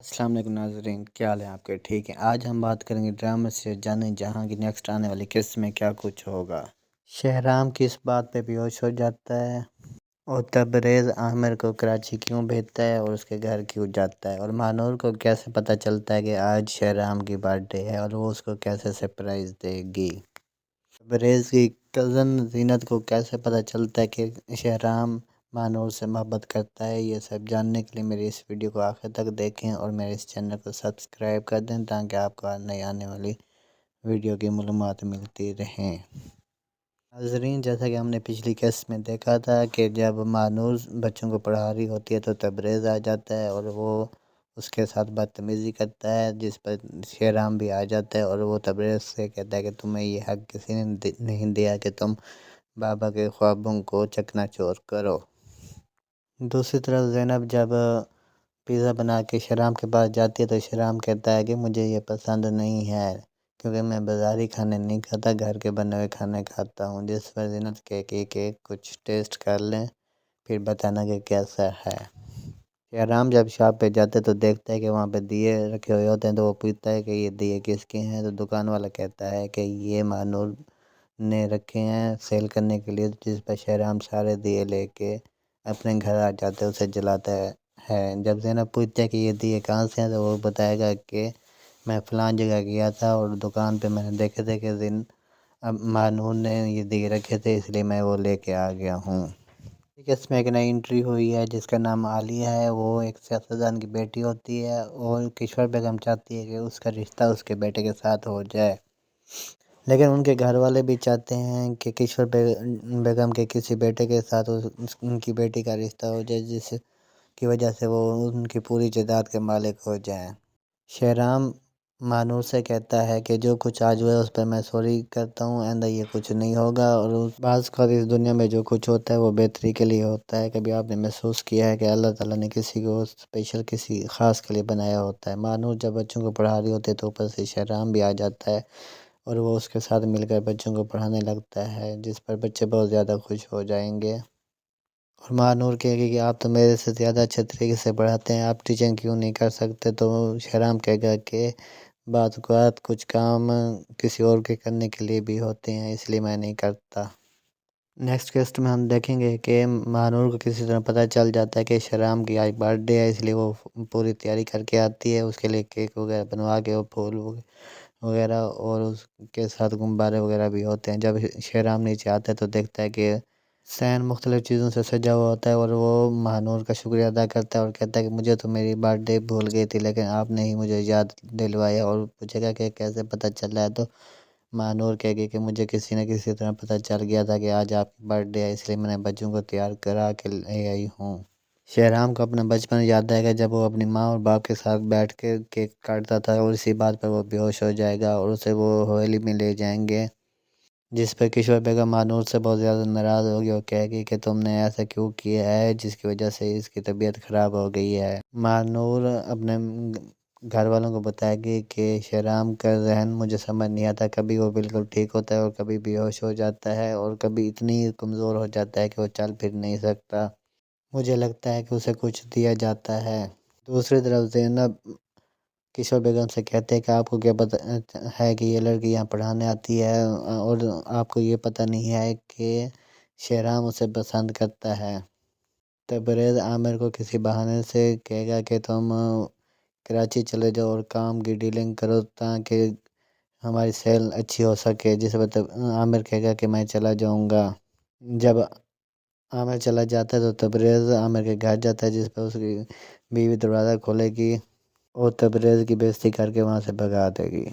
السلام علیکم ناظرین، کیا حال ہے آپ کے؟ ٹھیک ہے۔ آج ہم بات کریں گے ڈرامے سے جانے جہاں کی نیکسٹ آنے والی قسط میں کیا کچھ ہوگا۔ شہرام کس بات پہ بیہوش ہو جاتا ہے، اور تبریز عامر کو کراچی کیوں بھیجتا ہے اور اس کے گھر کیوں جاتا ہے، اور مانور کو کیسے پتہ چلتا ہے کہ آج شہرام کی برتھ ڈے ہے اور وہ اس کو کیسے سرپرائز دے گی۔ تبریز کی کزن زینت کو کیسے پتہ چلتا ہے کہ شہرام مانور سے محبت کرتا ہے۔ یہ سب جاننے کے لیے میری اس ویڈیو کو آخر تک دیکھیں اور میرے اس چینل کو سبسکرائب کر دیں تاکہ آپ کو نئی آنے والی ویڈیو کی معلومات ملتی رہیں۔ ناظرین، جیسا کہ ہم نے پچھلی قسط میں دیکھا تھا کہ جب مانور بچوں کو پڑھا رہی ہوتی ہے تو تبریز آ جاتا ہے اور وہ اس کے ساتھ بدتمیزی کرتا ہے، جس پر شہرام بھی آ جاتا ہے اور وہ تبریز سے کہتا ہے کہ تمہیں یہ حق کسی نے نہیں دیا کہ تم بابا کے خوابوں کو چکنا چور کرو۔ دوسری طرف زینب جب پیزا بنا کے شہرام کے پاس جاتی ہے تو شہرام کہتا ہے کہ مجھے یہ پسند نہیں ہے کیونکہ میں بازاری کھانے نہیں کھاتا، گھر کے بنے ہوئے کھانے کھاتا ہوں، جس پر زینب کہے کہ کچھ ٹیسٹ کر لیں پھر بتانا کہ کیسا ہے۔ شہرام جب شاپ پہ جاتے تو دیکھتا ہے کہ وہاں پہ دیے رکھے ہوئے ہوتے ہیں تو وہ پوچھتا ہے کہ یہ دیے کس کے ہیں، تو دکان والا کہتا ہے کہ یہ مانور نے رکھے ہیں سیل کرنے کے لیے، جس پر شہرام سارے دیے لے کے اپنے گھر آ جاتے اسے جلاتا ہے۔ جب زینب پوچھتے ہیں کہ یہ دیے کہاں سے ہیں تو وہ بتائے گا کہ میں فلان جگہ گیا تھا اور دکان پہ میں نے دیکھے تھے کہ مانور نے یہ دیے رکھے تھے، اس لیے میں وہ لے کے آ گیا ہوں۔ اس میں ایک نئی انٹری ہوئی ہے جس کا نام عالیہ ہے۔ وہ ایک سیاستدان کی بیٹی ہوتی ہے اور کشور بیگم چاہتی ہے کہ اس کا رشتہ اس کے بیٹے کے ساتھ ہو جائے، لیکن ان کے گھر والے بھی چاہتے ہیں کہ کشور بیگم کے کسی بیٹے کے ساتھ ان کی بیٹی کا رشتہ ہو جائے، جس کی وجہ سے وہ ان کی پوری جائیداد کے مالک ہو جائیں۔ شہرام مانور سے کہتا ہے کہ جو کچھ آج ہوا ہے اس پہ میں سوری کرتا ہوں، آئندہ یہ کچھ نہیں ہوگا، اور بعض کا اس دنیا میں جو کچھ ہوتا ہے وہ بہتری کے لیے ہوتا ہے۔ کبھی آپ نے محسوس کیا ہے کہ اللہ تعالیٰ نے کسی کو اسپیشل کسی خاص کے لیے بنایا ہوتا ہے۔ مانور جب بچوں کو پڑھا رہی ہوتی ہے تو اوپر سے شہرام بھی آ جاتا ہے اور وہ اس کے ساتھ مل کر بچوں کو پڑھانے لگتا ہے، جس پر بچے بہت زیادہ خوش ہو جائیں گے۔ اور مانور کہے گی کہ آپ تو میرے سے زیادہ اچھے طریقے سے پڑھاتے ہیں، آپ ٹیچنگ کیوں نہیں کر سکتے؟ تو شہرام کہے گا کہ بعض اوقات کچھ کام کسی اور کے کرنے کے لیے بھی ہوتے ہیں، اس لیے میں نہیں کرتا۔ نیکسٹ قسط میں ہم دیکھیں گے کہ مانور کو کسی طرح پتہ چل جاتا ہے کہ شہرام کی آج برتھ ڈے ہے، اس لیے وہ پوری تیاری کر کے آتی ہے، اس کے لیے کیک وغیرہ بنوا کے، وہ پھول وغیرہ اور اس کے ساتھ غبارے وغیرہ بھی ہوتے ہیں۔ جب شہرام نیچے آتا ہے تو دیکھتا ہے کہ صحن مختلف چیزوں سے سجا ہوا ہوتا ہے اور وہ مانور کا شکریہ ادا کرتا ہے اور کہتا ہے کہ مجھے تو میری برتھ ڈے بھول گئی تھی لیکن آپ نے ہی مجھے یاد دلوایا، اور پوچھے گا کہ کیسے پتہ چلا ہے، تو مانور کہے گی کہ مجھے کسی نہ کسی طرح پتہ چل گیا تھا کہ آج آپ کی برتھ ڈے ہے، اس لیے میں نے بچوں کو تیار کرا کے لے آئی ہوں۔ شہرام کو اپنا بچپن یاد آئے گا جب وہ اپنی ماں اور باپ کے ساتھ بیٹھ کے کیک کاٹتا تھا، اور اسی بات پر وہ بیہوش ہو جائے گا اور اسے وہ حویلی میں لے جائیں گے، جس پر کشور بیگم مانور سے بہت زیادہ ناراض ہوگی اور کہے گی کہ تم نے ایسا کیوں کیا ہے جس کی وجہ سے اس کی طبیعت خراب ہو گئی ہے۔ مانور اپنے گھر والوں کو بتائے گی کہ شہرام کا ذہن مجھے سمجھ نہیں آتا، کبھی وہ بالکل ٹھیک ہوتا ہے اور کبھی بیہوش ہو جاتا ہے اور کبھی اتنی کمزور ہو جاتا ہے کہ وہ چل پھر نہیں سکتا، مجھے لگتا ہے کہ اسے کچھ دیا جاتا ہے۔ دوسری طرف زینب کشور بیگم سے کہتے ہیں کہ آپ کو کیا پتہ ہے کہ یہ لڑکی یہاں پڑھانے آتی ہے، اور آپ کو یہ پتہ نہیں ہے کہ شہرام اسے پسند کرتا ہے۔ تبریز عامر کو کسی بہانے سے کہے گا کہ تم کراچی چلے جاؤ اور کام کی ڈیلنگ کرو تاکہ ہماری سیل اچھی ہو سکے، جس پر عامر کہے گا کہ میں چلا جاؤں گا۔ جب عامر چلا جاتا ہے تو تبریز عامر کے گھر جاتا ہے، جس پر اس کی بیوی دروازہ کھولے گی اور تبریز کی بےعزتی کر کے وہاں سے بھگا دے گی۔